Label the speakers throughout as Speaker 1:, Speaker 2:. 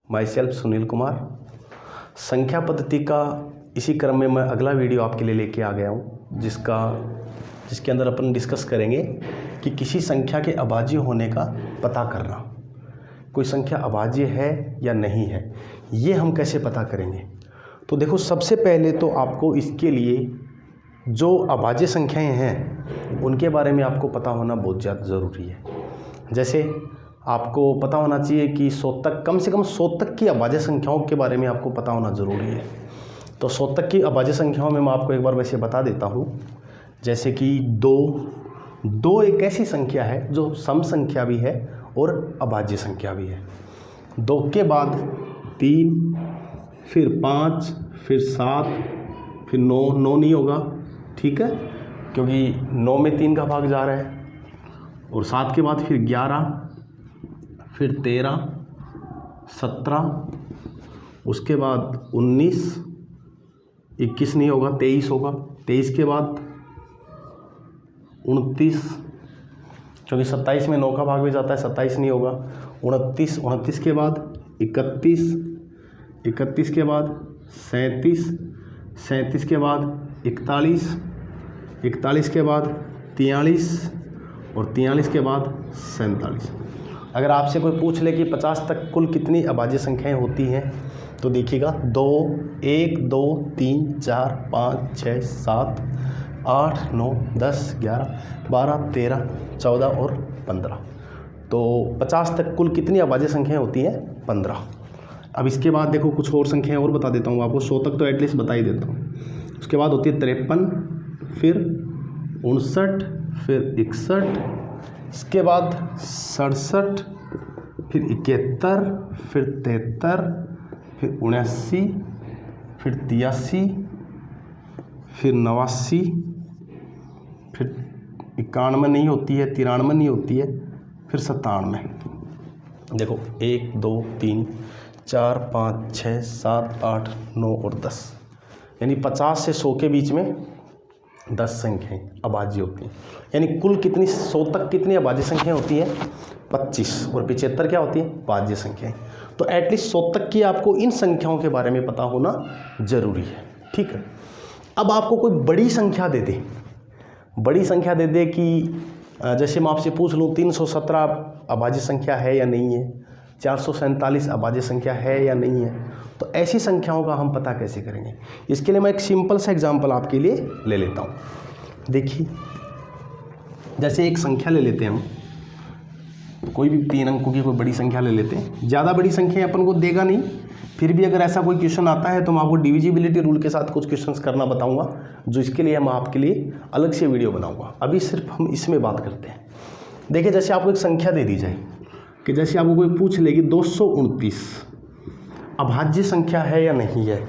Speaker 1: My self Sunil Kumar. संख्या पद्धति का इसी क्रम में मैं अगला वीडियो आपके लिए लेके आ गया हूँ, जिसके अंदर अपन डिस्कस करेंगे कि किसी संख्या के अभाज्य होने का पता करना। कोई संख्या अभाज्य है या नहीं है, ये हम कैसे पता करेंगे। तो देखो, सबसे पहले तो आपको इसके लिए जो अभाज्य संख्याएं हैं उनके बारे में आपको पता होना बहुत ज़्यादा ज़रूरी है। जैसे आपको पता होना चाहिए कि 100 तक, कम से कम 100 तक की अभाज्य संख्याओं के बारे में आपको पता होना ज़रूरी है। तो 100 तक की अभाज्य संख्याओं में मैं आपको एक बार वैसे बता देता हूँ। जैसे कि दो एक ऐसी संख्या है जो सम संख्या भी है और अभाज्य संख्या भी है। 2 के बाद 3, फिर 5, फिर 7, फिर 9 नहीं होगा, ठीक है, क्योंकि 9 में 3 का भाग जा रहा है। और 7 के बाद फिर 11, फिर 13, 17, उसके बाद 19, 21 नहीं होगा, 23 होगा। 23 के बाद 29, क्योंकि 27 में 9 का भाग भी जाता है, 27 नहीं होगा। 29, 29 के बाद 31, 31 के बाद 37, 37 के बाद 41, 41 के बाद 43 और 43 के बाद 47। अगर आपसे कोई पूछ ले कि 50 तक कुल कितनी अभाज्य संख्याएं होती हैं, तो देखिएगा 2, 1, 2, 3, 4, 5, 6, 7, 8, 9, 10, 11, 12, 13, 14 और 15। तो 50 तक कुल कितनी अभाज्य संख्याएं होती हैं? 15। अब इसके बाद देखो कुछ और संख्याएं और बता देता हूँ आपको। 100 तक तो एटलीस्ट बता ही देता हूँ। उसके बाद होती है 53, फिर 59, फिर 61, इसके बाद 67, फिर 71, फिर 73, फिर 79, फिर 83, फिर 89, फिर 91 नहीं होती है, 93 नहीं होती है, फिर 97। देखो 1, 2, 3, 4, 5, 6, 7, 8, 9 और 10, यानी 50 से 100 के बीच में 10 संख्याएं अभाज्य होती हैं। यानी कुल कितनी 100 तक कितनी अभाज्य संख्याएं होती हैं? 25। और 75 क्या होती हैं? भाज्य संख्याएं। तो एटलीस्ट 100 तक की आपको इन संख्याओं के बारे में पता होना जरूरी है, ठीक है। अब आपको कोई बड़ी संख्या दे दे कि जैसे मैं आपसे पूछ लूँ 317 अभाज्य संख्या है या नहीं है, 447 अभाज्य संख्या है या नहीं है, तो ऐसी संख्याओं का हम पता कैसे करेंगे। इसके लिए मैं एक सिंपल सा एग्जांपल आपके लिए ले लेता हूँ। देखिए, जैसे एक संख्या ले लेते हैं हम, कोई भी 3 अंकों की कोई बड़ी संख्या ले लेते हैं। ज़्यादा बड़ी संख्या अपन को देगा नहीं, फिर भी अगर ऐसा कोई क्वेश्चन आता है तो मैं आपको डिविजिबिलिटी रूल के साथ कुछ क्वेश्चंस करना बताऊंगा, जो इसके लिए मैं आपके लिए अलग से वीडियो बनाऊंगा। अभी सिर्फ हम इसमें बात करते हैं। देखिए, जैसे आपको एक संख्या दे दी जाए कि जैसे आपको कोई पूछ ले कि 229 अभाज्य संख्या है या नहीं है,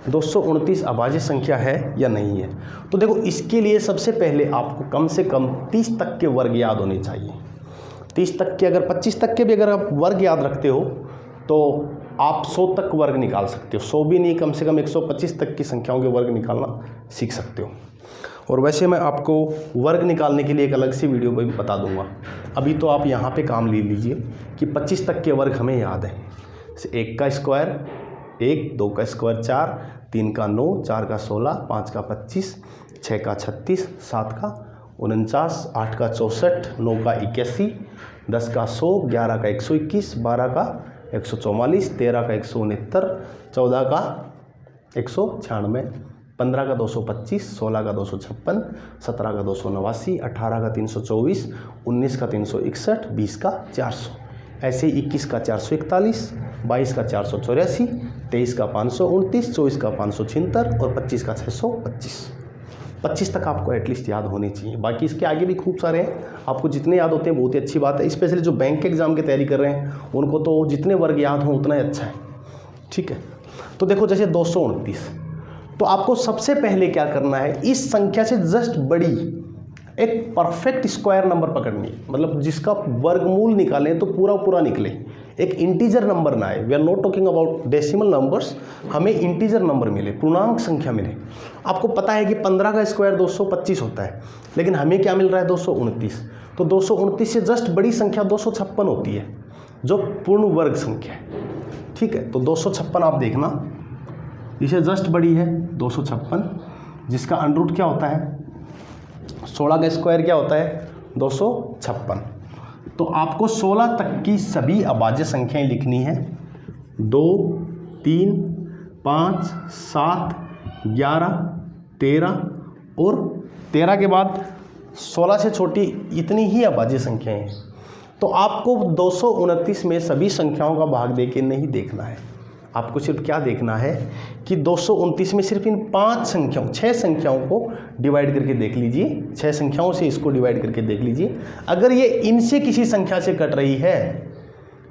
Speaker 1: 229 अभाज्य संख्या है या नहीं है। तो देखो, इसके लिए सबसे पहले आपको कम से कम 30 तक के वर्ग याद होने चाहिए। 30 तक के, अगर 25 तक के भी अगर आप वर्ग याद रखते हो तो आप 100 तक वर्ग निकाल सकते हो। 100 भी नहीं, कम से कम 125 तक की संख्याओं के वर्ग निकालना सीख सकते हो। और वैसे मैं आपको वर्ग निकालने के लिए एक अलग सी वीडियो भी बता दूंगा। अभी तो आप यहाँ पे काम ले लीजिए कि 25 तक के वर्ग हमें याद है। 1 का स्क्वायर 1, 2 का स्क्वायर 4, 3 का 9, 4 का 16, 5 का 25, 6 का 36, 7 का 49, 8 का 64, 9 का 81, 10 का 100, 11 का 121, 12 का 144, 13 का 169, 14 का 196, 15 का 225, 16 का 256, 17 का 289, 18 का 324, 19 का 361, 20 का 400, ऐसे 21 का 441, 22 का 484, 23 का 529, 24 का 576 और 25 का 625। 25 तक आपको एटलीस्ट याद होनी चाहिए। बाकी इसके आगे भी खूब सारे हैं, आपको जितने याद होते हैं बहुत ही अच्छी बात है। स्पेशली जो बैंक के एग्जाम की तैयारी कर रहे हैं उनको तो जितने वर्ग याद हों उतना ही अच्छा है, ठीक है। तो देखो, जैसे 229, तो आपको सबसे पहले क्या करना है, इस संख्या से जस्ट बड़ी एक परफेक्ट स्क्वायर नंबर पकड़नी है। मतलब जिसका वर्गमूल निकालें तो पूरा पूरा निकले, एक इंटीजर नंबर ना आए। We are not talking about decimal numbers, हमें इंटीजर नंबर मिले, पूर्णांक संख्या मिले। आपको पता है कि 15 का स्क्वायर 225 होता है, लेकिन हमें क्या मिल रहा है? 229। तो 229 से जस्ट बड़ी संख्या 256 होती है, जो पूर्ण वर्ग संख्या है। ठीक है। तो 256 आप देखना, इसे जस्ट बड़ी है 256, जिसका अंडर क्या होता है 16 का स्क्वायर क्या होता है 256। तो आपको 16 तक की सभी अभाज्य संख्याएं लिखनी है, 2, 3, 5, 7, 11, 13 और 13 के बाद 16 से छोटी इतनी ही अभाज्य संख्याएं हैं। तो आपको 229 में सभी संख्याओं का भाग देके नहीं देखना है, आपको सिर्फ क्या देखना है कि 229 में सिर्फ इन 6 संख्याओं को डिवाइड करके देख लीजिए, 6 संख्याओं से इसको डिवाइड करके देख लीजिए। अगर ये इनसे किसी संख्या से कट रही है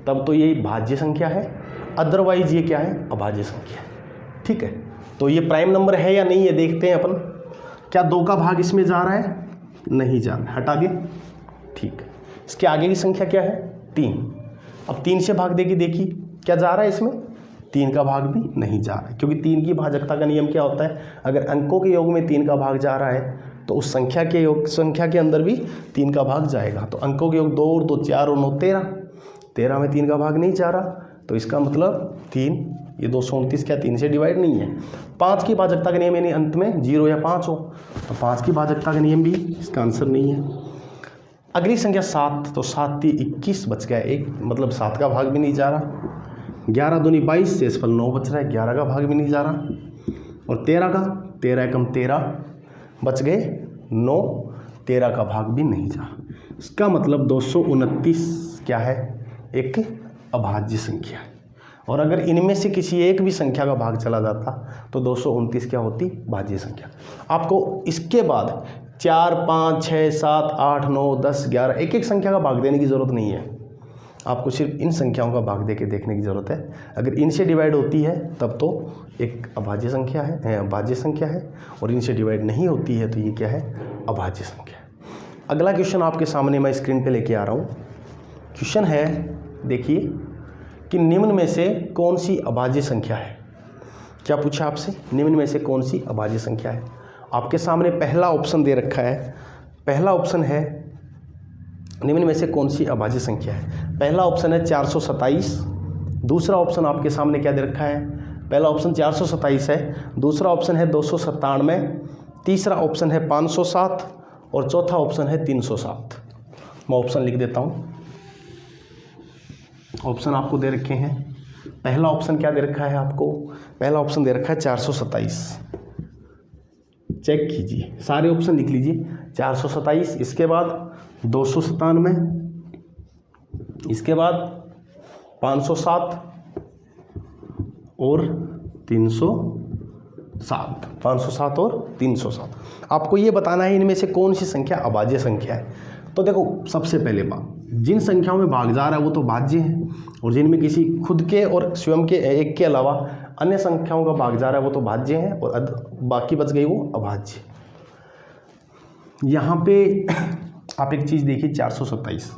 Speaker 1: तब तो ये भाज्य संख्या है, अदरवाइज ये क्या है अभाज्य संख्या है, ठीक है। तो ये प्राइम नंबर है या नहीं ये देखते हैं अपन। क्या 2 का भाग इसमें जा रहा है, नहीं जा रहा है, हटा दिए, ठीक है। इसके आगे की संख्या क्या है 3, अब 3 से भाग देगी, देखिए क्या जा रहा है इसमें, 3 का भाग भी नहीं जा रहा है, क्योंकि 3 की भाजकता का नियम क्या होता है, अगर अंकों के योग में 3 का भाग जा रहा है तो उस संख्या के अंदर भी 3 का भाग जाएगा। तो अंकों के योग 2 और 2 4 और 9 13 में 3 का भाग नहीं जा रहा, तो इसका मतलब 3, ये 229 क्या 3 से डिवाइड नहीं है। 5 की भाजकता का नियम यानी अंत में 0 या 5 हो, तो 5 की भाजकता का नियम भी इसका आंसर नहीं है। अगली संख्या 7, तो 7 × 21 बच गया 1, मतलब 7 का भाग भी नहीं जा रहा। 11 दूनी 22, शेषफल 9 बच रहा है, 11 का भाग भी नहीं जा रहा। और 13 का 13 × 13 बच गए 9, 13 का भाग भी नहीं जा रहा। इसका मतलब 229 क्या है एक अभाज्य संख्या है, और अगर इनमें से किसी एक भी संख्या का भाग चला जाता तो 229 क्या होती भाज्य संख्या। आपको इसके बाद 4, 5, 6, 7, 8, 9, 10, 11 एक एक संख्या का भाग देने की ज़रूरत नहीं है, आपको सिर्फ इन संख्याओं का भाग दे के देखने की ज़रूरत है। अगर इनसे डिवाइड होती है तब तो एक अभाज्य संख्या है, भाज्य संख्या है, और इनसे डिवाइड नहीं होती है तो ये क्या है अभाज्य संख्या है। अगला क्वेश्चन आपके सामने मैं स्क्रीन पे लेके आ रहा हूँ। क्वेश्चन है देखिए कि निम्न में से कौन सी अभाज्य संख्या है। क्या पूछा आपसे, निम्न में से कौन सी अभाज्य संख्या है। आपके सामने पहला ऑप्शन दे रखा है, पहला ऑप्शन है निम्न में से कौन सी अभाज्य संख्या है। पहला ऑप्शन है 427, दूसरा ऑप्शन आपके सामने क्या दे रखा है, पहला ऑप्शन 427 है, दूसरा ऑप्शन है 297, तीसरा ऑप्शन है 507 और चौथा ऑप्शन है 307। मैं ऑप्शन लिख देता हूँ, ऑप्शन आपको दे रखे हैं। पहला ऑप्शन क्या दे रखा है आपको, पहला ऑप्शन दे रखा है 427, चेक कीजिए, सारे ऑप्शन लिख लीजिए। 427, इसके बाद 297, इसके बाद 507 और 307, 507 और 307। आपको ये बताना है इनमें से कौन सी संख्या अभाज्य संख्या है। तो देखो सबसे पहले बात, जिन संख्याओं में भाग जा रहा है वो तो भाज्य है, और जिनमें किसी खुद के और स्वयं के एक के अलावा अन्य संख्याओं का भाग जा रहा है वो तो भाज्य है, और बाकी बच गई वो अभाज्य। यहाँ पे आप एक चीज़ देखिए 427,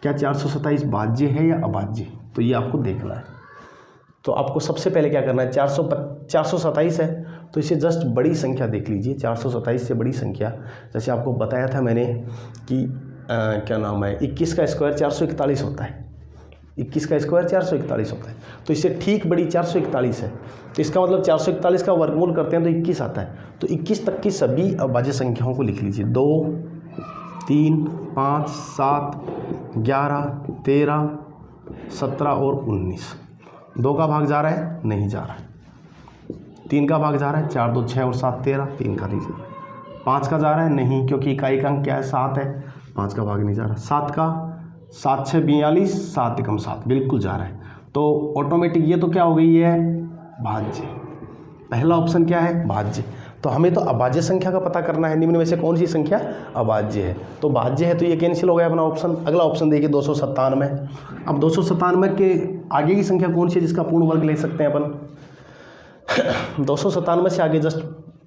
Speaker 1: क्या 427 भाज्य है या अभाज्य, तो ये आपको देखना है। तो आपको सबसे पहले क्या करना है, 427 है तो इसे जस्ट बड़ी संख्या देख लीजिए। 427 से बड़ी संख्या, जैसे आपको बताया था मैंने कि क्या नाम है 21 का स्क्वायर 441 होता है, 21 का स्क्वायर 441 होता है, तो इससे ठीक बड़ी 441 है। तो इसका मतलब 441 का वर्गमूल करते हैं तो 21 आता है। तो 21 तक की सभी अभाज्य संख्याओं को लिख लीजिए, 2, 3, 5, 7, 11, 13, 17 और 19। 2 का भाग जा रहा है, नहीं जा रहा है। 3 का भाग जा रहा है, 4, 2, 6 और 7 13, 3 का नहीं जा रहा है। 5 का जा रहा है, नहीं, क्योंकि इकाई का अंक क्या है 7 है, 5 का भाग नहीं जा रहा। 7 का 7 6 42, 7 एकम 7 बिल्कुल जा रहा है। तो ऑटोमेटिक ये तो क्या हो गई है भाज्य, पहला ऑप्शन क्या है भाज्य। तो हमें तो अभाज्य संख्या का पता करना है, निम्न में से कौन सी संख्या अभाज्य है, तो भाज्य है तो ये कैंसिल हो गया अपना ऑप्शन। अगला ऑप्शन देखिए 297। अब 297 के आगे की संख्या कौन सी है जिसका पूर्ण वर्ग ले सकते हैं अपन। 297 से आगे जस्ट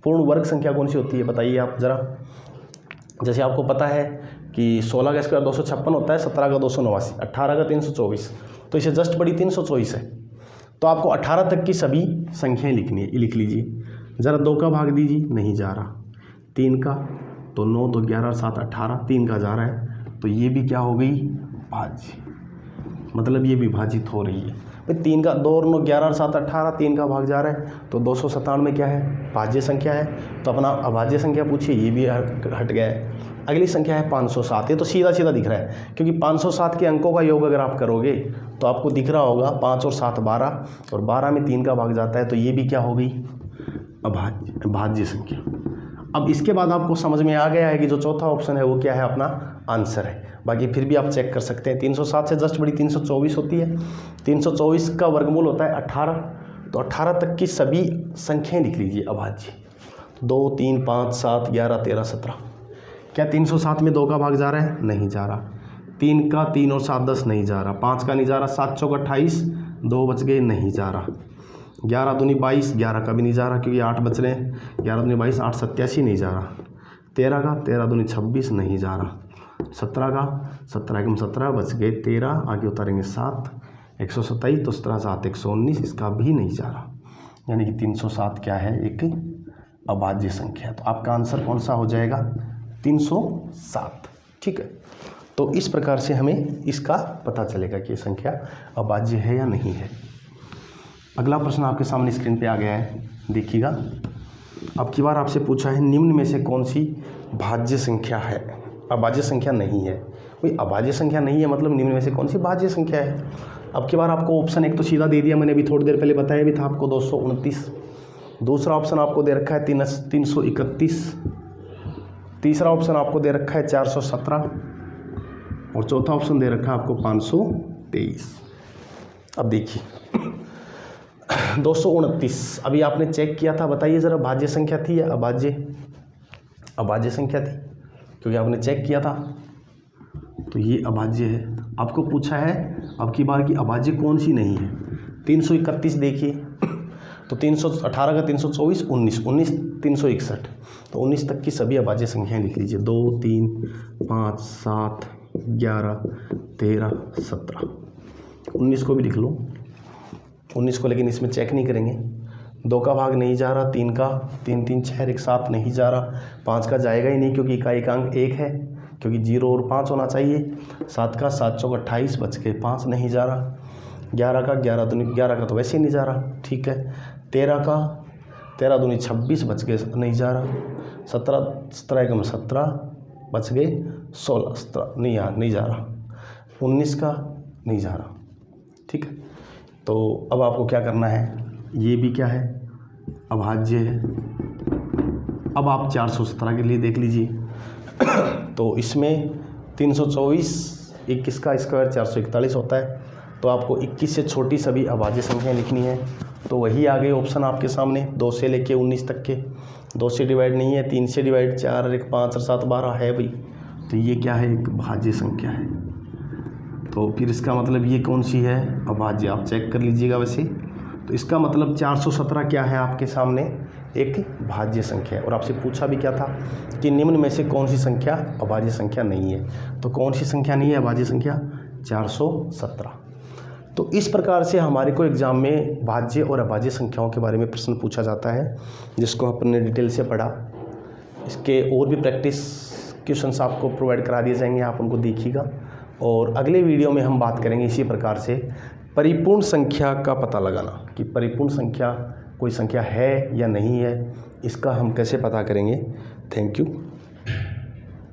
Speaker 1: पूर्ण वर्ग संख्या कौन सी होती है बताइए आप ज़रा। जैसे आपको पता है कि 16 का स्क्वायर 256 होता है, 17 का 289, 18 का 324, तो इसे जस्ट बड़ी 324 है। तो आपको 18 तक की सभी संख्याएं लिखनी है, लिख लीजिए ज़रा। 2 का भाग दीजिए, नहीं जा रहा। 3 का तो 9, 2, 11 और 7 18, 3 का जा रहा है, तो ये भी क्या हो गई भाज्य, मतलब ये विभाजित हो रही है। भाई 3 का 2 और 9 11 और 7 18, 3 का भाग जा रहा है तो 297 क्या है, भाज्य संख्या है। तो अपना अभाज्य संख्या पूछिए, ये भी हट गया है। अगली संख्या है 507। ये तो सीधा सीधा दिख रहा है, क्योंकि 507 के अंकों का योग अगर आप करोगे तो आपको दिख रहा होगा 5 और 7 12, और 12 में 3 का भाग जाता है, तो ये भी क्या हो गई, भाज्य संख्या। अब इसके बाद आपको समझ में आ गया है कि जो चौथा ऑप्शन है वो क्या है, अपना आंसर है। बाकी फिर भी आप चेक कर सकते हैं। 307 से जस्ट बड़ी 324 होती है। 324 का वर्गमूल होता है 18, तो 18 तक की सभी संख्याएं लिख लीजिए अभाज्य। 2 3 5 7 11 13 17। क्या 307 में 2 का भाग जा रहा है, नहीं जा रहा। 3 का 3 और 7 10 नहीं जा रहा। 5 का नहीं जा रहा। 7 चौक 28, 2 बच गए, नहीं जा रहा। 11 दूनी 22, 11 का भी नहीं जा रहा क्योंकि 8 बच रहे हैं। 11 दूनी 22, 8 87 नहीं जा रहा। 13 का 13 दूनी 26 नहीं जा रहा। 17 का 17 एकम 17 बच गए 13, आगे उतारेंगे 7, 127, तो 17 7 119, इसका भी नहीं जा रहा। यानी कि 307 क्या है, एक अभाज्य संख्या है। तो आपका आंसर कौन सा हो जाएगा, 307। ठीक है, तो इस प्रकार से हमें इसका पता चलेगा कि ये संख्या अभाज्य है या नहीं है। अगला प्रश्न आपके सामने स्क्रीन पे आ गया है, देखिएगा। अब की बार आपसे पूछा है निम्न में से कौन सी भाज्य संख्या है, अभाज्य संख्या नहीं है। भाई अभाज्य संख्या नहीं है मतलब निम्न में से कौन सी भाज्य संख्या है। अब की बार आपको ऑप्शन एक तो सीधा दे दिया, मैंने अभी थोड़ी देर पहले बताया भी था आपको 229। दूसरा ऑप्शन आपको दे रखा है 331। तीसरा ऑप्शन आपको दे रखा है 417, और चौथा ऑप्शन दे रखा है आपको 523। अब देखिए 229 अभी आपने चेक किया था, बताइए ज़रा भाज्य संख्या थी या अभाज्य, अभाज्य संख्या थी क्योंकि आपने चेक किया था, तो ये अभाज्य है। आपको पूछा है अब की बार की अभाज्य कौन सी नहीं है। 331 देखिए, तो 318 का 324, 19 361, तो 19 तक की सभी अभाज्य संख्याएं लिख लीजिए। 2 3 5 7 11 13 17, 19 को भी लिख लो। 19 को लेकिन इसमें चेक नहीं करेंगे। 2 का भाग नहीं जा रहा, 3 का 3 3 6 1 7 नहीं जा रहा। 5 का जाएगा ही नहीं क्योंकि इकाई का अंक 1 है, क्योंकि 0 और 5 होना चाहिए। 7 का 7 चौक 28 बच गए, 5 नहीं जा रहा। 11 का 11 का तो वैसे ही नहीं जा रहा, ठीक है। 13 का 13 दूनी 26 बच गए, नहीं जा रहा। 17 एकम 17 बच गए, 16 17 नहीं जा रहा। 19 का नहीं जा रहा, ठीक है। तो अब आपको क्या करना है, ये भी क्या है, अभाज्य है। अब आप 417 के लिए देख लीजिए तो इसमें 324 21 का स्क्वायर 441 होता है, तो आपको 21 से छोटी सभी अभाज्य संख्याएं लिखनी है। तो वही आ गए ऑप्शन आपके सामने, 2 से लेके 19 तक के। 2 से डिवाइड नहीं है, 3 से डिवाइड, 4 और 1 5 और 7 12 है भाई, तो ये क्या है, एक भाज्य संख्या है। तो फिर इसका मतलब ये कौन सी है, अभाज्य। आप चेक कर लीजिएगा वैसे, तो इसका मतलब 417 क्या है आपके सामने, एक भाज्य संख्या है। और आपसे पूछा भी क्या था कि निम्न में से कौन सी संख्या अभाज्य संख्या नहीं है, तो कौन सी संख्या नहीं है अभाज्य संख्या, 417। तो इस प्रकार से हमारे को एग्ज़ाम में भाज्य और अभाज्य संख्याओं के बारे में प्रश्न पूछा जाता है, जिसको अपने डिटेल से पढ़ा। इसके और भी प्रैक्टिस क्वेश्चंस आपको प्रोवाइड करा दिए जाएंगे, आप उनको देखिएगा। और अगले वीडियो में हम बात करेंगे इसी प्रकार से परिपूर्ण संख्या का पता लगाना, कि परिपूर्ण संख्या कोई संख्या है या नहीं है, इसका हम कैसे पता करेंगे। Thank you.